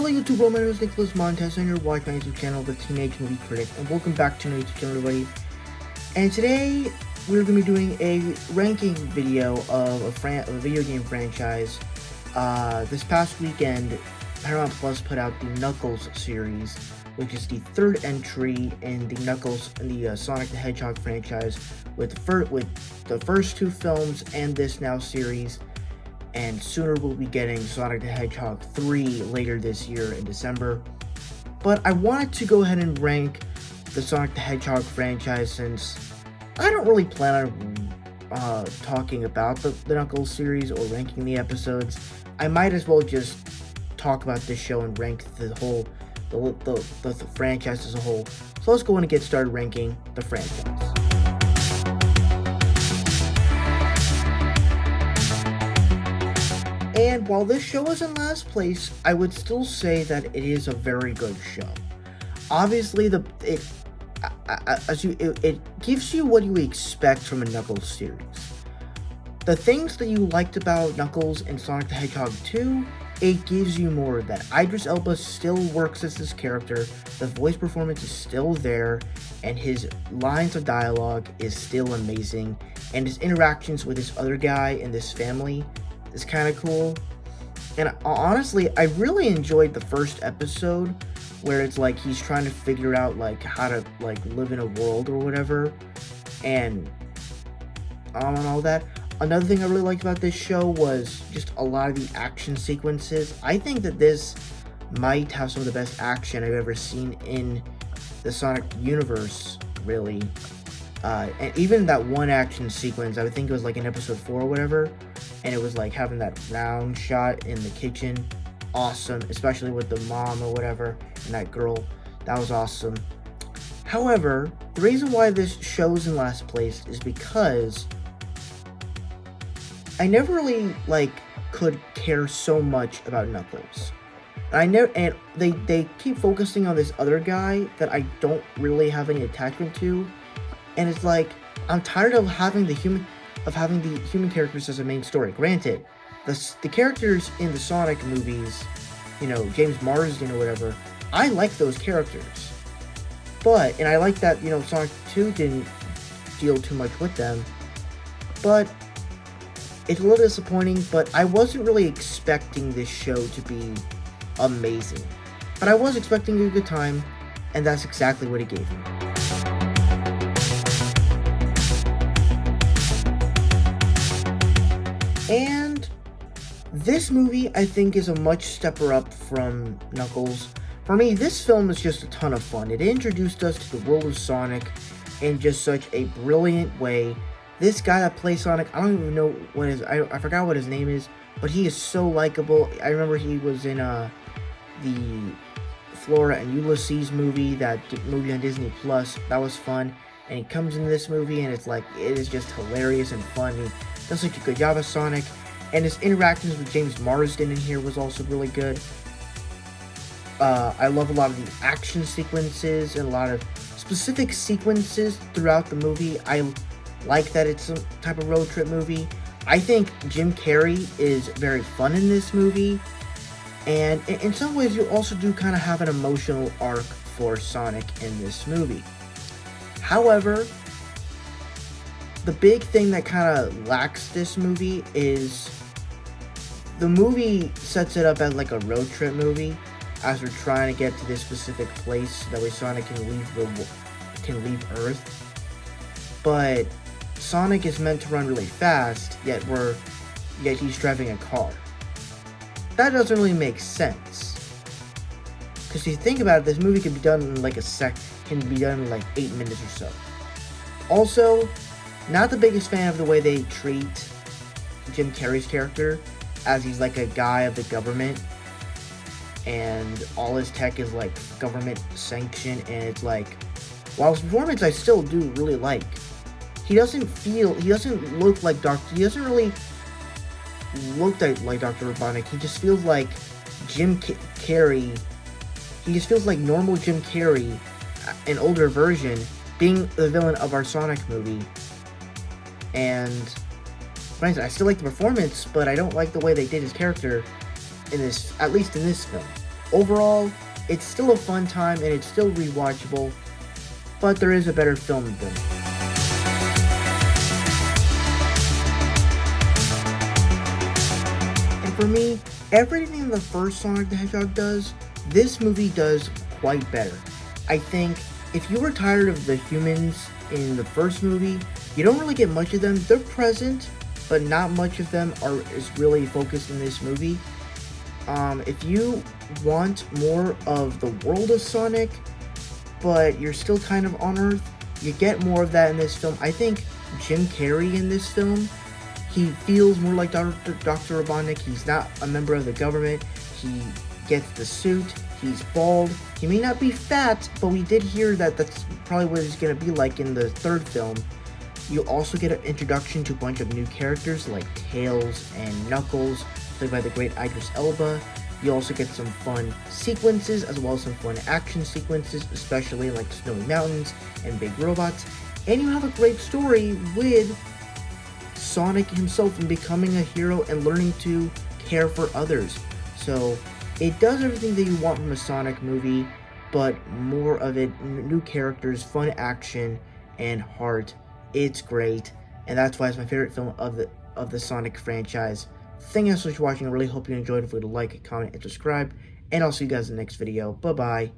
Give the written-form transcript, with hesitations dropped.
Hello YouTube world, my name is Nicholas Montes and you're watching my YouTube channel, The Teenage Movie Critic, and welcome back to my YouTube channel, everybody. And today, we're going to be doing a ranking video of a video game franchise. This past weekend, Paramount Plus put out the Knuckles series, which is the third entry in the Sonic the Hedgehog franchise, with the first two films and this now series. And sooner we'll be getting Sonic the Hedgehog 3 later this year in December. But I wanted to go ahead and rank the Sonic the Hedgehog franchise, since I don't really plan on talking about the Knuckles series or ranking the episodes. I might as well just talk about this show and rank the franchise as a whole. So let's go in and get started ranking the franchise. And while this show is in last place, I would still say that it is a very good show. Obviously, it gives you what you expect from a Knuckles series. The things that you liked about Knuckles and Sonic the Hedgehog 2, it gives you more of that. Idris Elba still works as this character, the voice performance is still there, and his lines of dialogue is still amazing, and his interactions with this other guy and this family is kind of cool. And honestly, I really enjoyed the first episode, where it's like he's trying to figure out like how to like live in a world or whatever, and all that. Another thing I really liked about this show was just a lot of the action sequences. I think that this might have some of the best action I've ever seen in the Sonic universe, really. And even that one action sequence, I would think it was like in episode 4 or whatever, and it was like having that round shot in the kitchen. Awesome, especially with the mom or whatever and that girl. That was awesome. However, the reason why this show's in last place is because I never really could care so much about Knuckles. And they keep focusing on this other guy that I don't really have any attachment to. And it's like, I'm tired of having the human characters as a main story. Granted, the characters in the Sonic movies, James Marsden or whatever, I like those characters. And I like that, Sonic 2 didn't deal too much with them. But it's a little disappointing, but I wasn't really expecting this show to be amazing. But I was expecting a good time, and that's exactly what it gave me. And this movie, I think, is a much stepper up from Knuckles. For me, this film is just a ton of fun. It introduced us to the world of Sonic in just such a brilliant way. This guy that plays Sonic, I don't even know what I forgot what his name is, but he is so likable. I remember he was in the Flora and Ulysses movie, that movie on Disney Plus. That was fun. And he comes in this movie, and it is just hilarious and fun. He does such a good job as Sonic, and his interactions with James Marsden in here was also really good. I love a lot of the action sequences and a lot of specific sequences throughout the movie. I like that it's some type of road trip movie. I think Jim Carrey is very fun in this movie, and in some ways you also do kind of have an emotional arc for Sonic in this movie. However, the big thing that kind of lacks this movie is the movie sets it up as like a road trip movie, as we're trying to get to this specific place, that way Sonic can leave Earth. But Sonic is meant to run really fast, yet he's driving a car. That doesn't really make sense. Because if you think about it, this movie can be done in like 8 minutes or so. Also, not the biggest fan of the way they treat Jim Carrey's character, as he's like a guy of the government, and all his tech is like government sanctioned, and it's like, while his performance I still do really like, he doesn't look like he doesn't really look like Dr. Robotnik. He just feels like Jim Carrey. He just feels like normal Jim Carrey, an older version, being the villain of our Sonic movie. And granted, I still like the performance, but I don't like the way they did his character in this, at least in this film. Overall, it's still a fun time and it's still rewatchable, but there is a better film than it. And for me, everything the first Sonic the Hedgehog does, this movie does quite better. I think if you were tired of the humans in the first movie, you don't really get much of them. They're present, but not much of them is really focused in this movie. If you want more of the world of Sonic, but you're still kind of on Earth, you get more of that in this film. I think Jim Carrey in this film, he feels more like Dr. Robotnik. He's not a member of the government. He gets the suit. He's bald. He may not be fat, but we did hear that that's probably what he's going to be like in the third film. You also get an introduction to a bunch of new characters like Tails and Knuckles, played by the great Idris Elba. You also get some fun sequences as well as some fun action sequences, especially like snowy mountains and big robots. And you have a great story with Sonic himself and becoming a hero and learning to care for others. So it does everything that you want from a Sonic movie, but more of it, new characters, fun action, and heart. It's great, and that's why it's my favorite film of the Sonic franchise. Thank you so much for watching. I really hope you enjoyed. If you would like, comment, and subscribe, and I'll see you guys in the next video. Bye bye.